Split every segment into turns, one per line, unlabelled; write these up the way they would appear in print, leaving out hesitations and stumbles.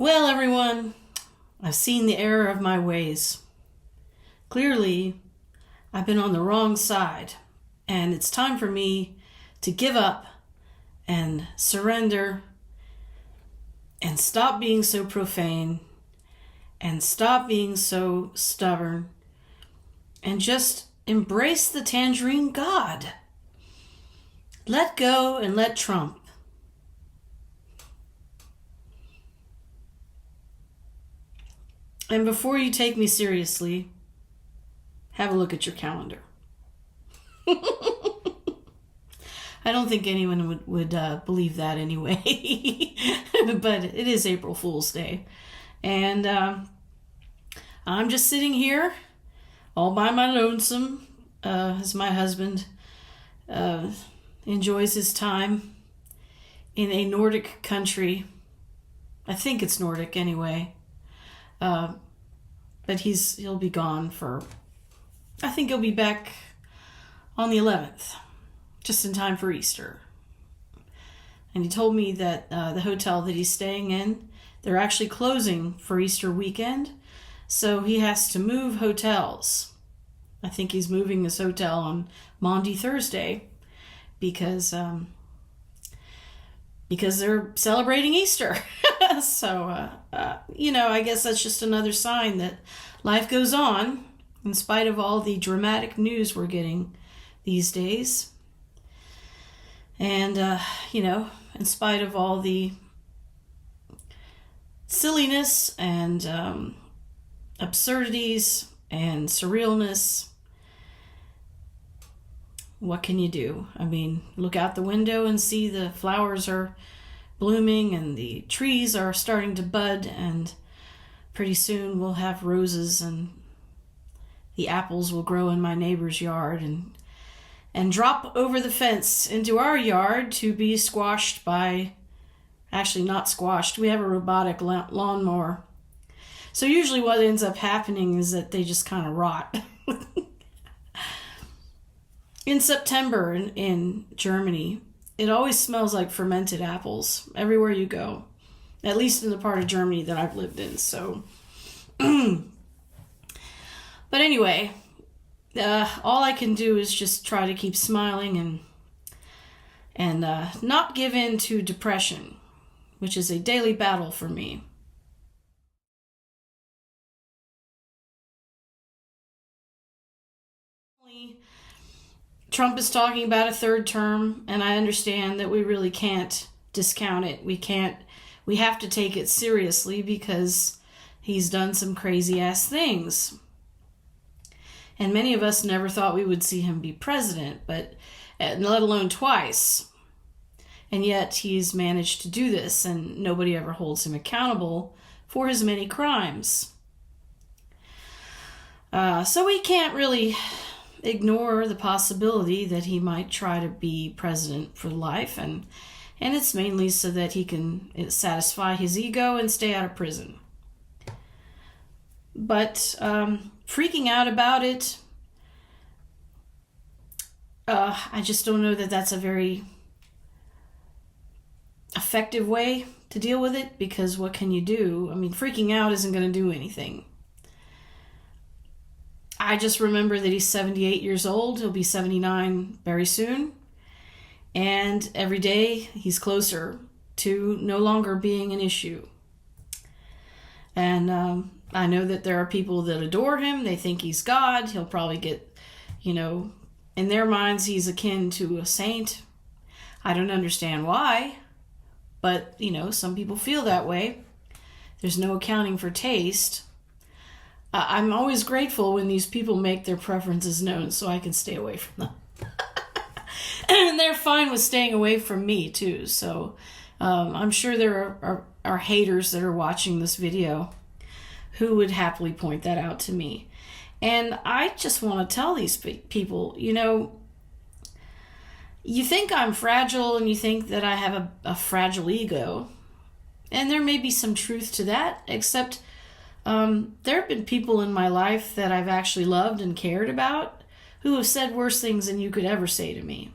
Well, everyone, I've seen the error of my ways. Clearly, I've been on the wrong side, and it's time for me to give up and surrender and stop being so profane and stop being so stubborn and just embrace the tangerine God. Let go and let Trump. And before you take me seriously, have a look at your calendar. I don't think anyone would believe that anyway. But it is April Fool's Day. And I'm just sitting here all by my lonesome as my husband enjoys his time in a Nordic country. I think it's Nordic anyway. But he'll be gone for, I think he'll be back on the 11th, just in time for Easter. And he told me that the hotel that he's staying in, they're actually closing for Easter weekend, so he has to move hotels. I think he's moving this hotel on Maundy Thursday because they're celebrating Easter. So, I guess that's just another sign that life goes on in spite of all the dramatic news we're getting these days. And, in spite of all the silliness and absurdities and surrealness, what can you do? I mean, look out the window and see the flowers are blooming and the trees are starting to bud, and pretty soon we'll have roses and the apples will grow in my neighbor's yard and drop over the fence into our yard to be squashed by, actually not squashed, we have a robotic lawnmower. So usually what ends up happening is that they just kind of rot. In September in Germany, it always smells like fermented apples everywhere you go, at least in the part of Germany that I've lived in. So, but anyway, all I can do is just try to keep smiling and not give in to depression, which is a daily battle for me. Trump is talking about a third term, and I understand that we really can't discount it. We have to take it seriously because he's done some crazy ass things. And many of us never thought we would see him be president, but let alone twice. And yet he's managed to do this, and nobody ever holds him accountable for his many crimes. So we can't really ignore the possibility that he might try to be president for life, and it's mainly so that he can satisfy his ego and stay out of prison. But freaking out about it, I just don't know that that's a very effective way to deal with it, because what can you do? I mean, freaking out isn't going to do anything. I just remember that he's 78 years old. He'll be 79 very soon. And every day he's closer to no longer being an issue. And I know that there are people that adore him. They think he's God. He'll probably get, in their minds, he's akin to a saint. I don't understand why. But, some people feel that way. There's no accounting for taste. I'm always grateful when these people make their preferences known so I can stay away from them. And they're fine with staying away from me, too. So I'm sure there are haters that are watching this video who would happily point that out to me. And I just want to tell these people, you think I'm fragile and you think that I have a fragile ego. And there may be some truth to that, except there have been people in my life that I've actually loved and cared about who have said worse things than you could ever say to me.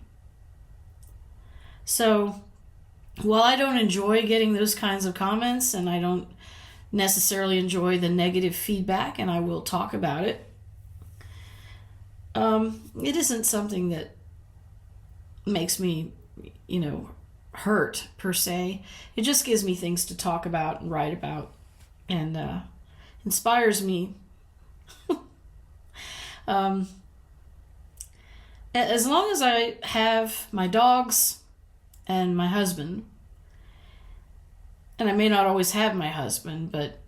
So while I don't enjoy getting those kinds of comments, and I don't necessarily enjoy the negative feedback, and I will talk about it, it isn't something that makes me, hurt per se. It just gives me things to talk about and write about, and inspires me. As long as I have my dogs and my husband, and I may not always have my husband, but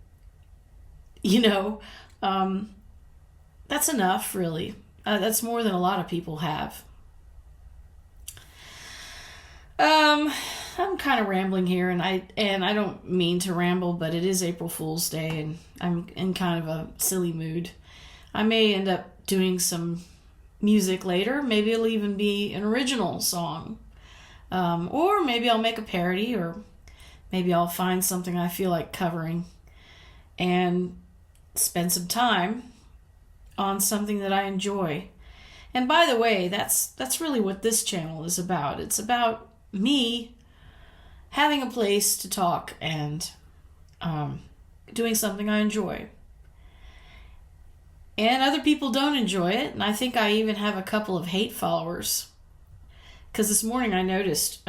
that's enough, really. That's more than a lot of people have. I'm kind of rambling here, and I don't mean to ramble, but it is April Fool's Day, and I'm in kind of a silly mood. I may end up doing some music later. Maybe it'll even be an original song, or maybe I'll make a parody, or maybe I'll find something I feel like covering and spend some time on something that I enjoy. And by the way, that's really what this channel is about. It's about me having a place to talk and doing something I enjoy. And other people don't enjoy it, and I think I even have a couple of hate followers. Because this morning I noticed,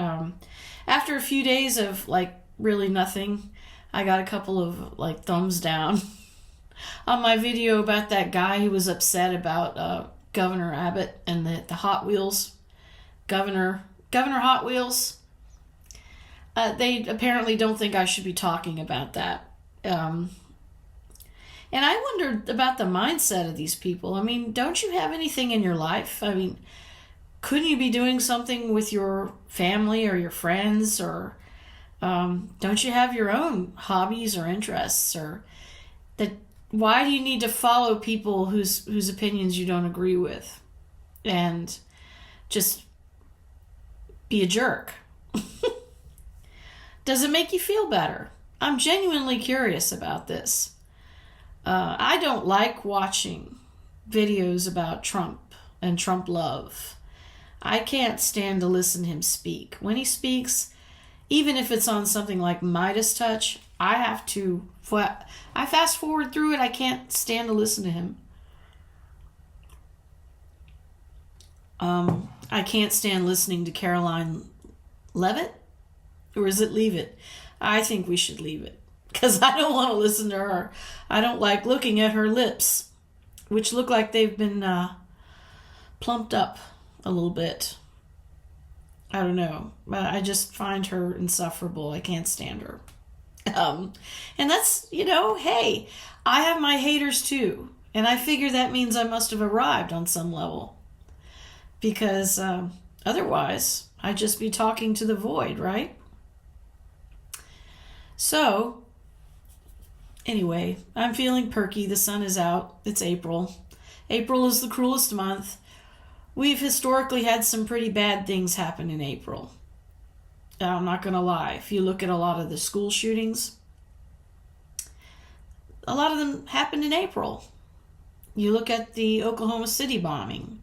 after a few days of really nothing, I got a couple of thumbs down on my video about that guy who was upset about Governor Abbott and the Hot Wheels. Governor Hot Wheels. They apparently don't think I should be talking about that. And I wondered about the mindset of these people. I mean, don't you have anything in your life? I mean, couldn't you be doing something with your family or your friends? Or don't you have your own hobbies or interests? Or why do you need to follow people whose opinions you don't agree with and just be a jerk? Does it make you feel better? I'm genuinely curious about this. I don't like watching videos about Trump and Trump love. I can't stand to listen to him speak. When he speaks, even if it's on something like Midas Touch, I fast forward through it. I can't stand to listen to him. I can't stand listening to Caroline Leavitt. Or is it Leave It? I think we should leave it. Because I don't want to listen to her. I don't like looking at her lips, which look like they've been plumped up a little bit. I don't know. I just find her insufferable. I can't stand her. And that's, hey, I have my haters too. And I figure that means I must have arrived on some level. Because otherwise, I'd just be talking to the void, right? So, anyway, I'm feeling perky. The sun is out. It's April. April is the cruelest month. We've historically had some pretty bad things happen in April. I'm not going to lie. If you look at a lot of the school shootings, a lot of them happened in April. You look at the Oklahoma City bombing.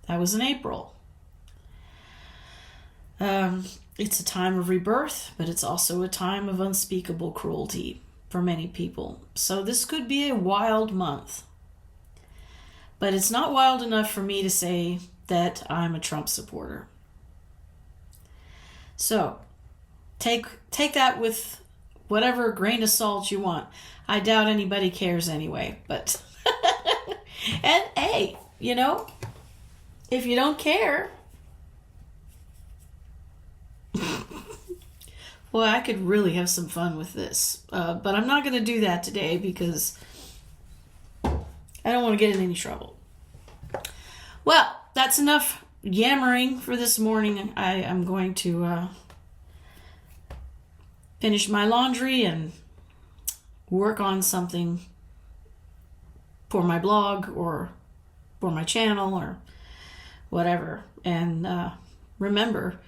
That was in April. It's a time of rebirth, but it's also a time of unspeakable cruelty for many people. So this could be a wild month. But it's not wild enough for me to say that I'm a Trump supporter. So, take that with whatever grain of salt you want. I doubt anybody cares anyway, but and hey, if you don't care, boy, I could really have some fun with this. But I'm not going to do that today because I don't want to get in any trouble. Well, that's enough yammering for this morning. I am going to finish my laundry and work on something for my blog or for my channel or whatever. And remember,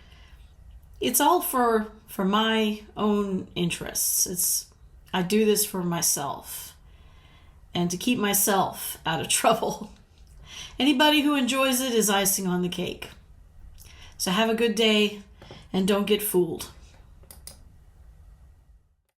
it's all for my own interests. I do this for myself and to keep myself out of trouble. Anybody who enjoys it is icing on the cake. So have a good day and don't get fooled.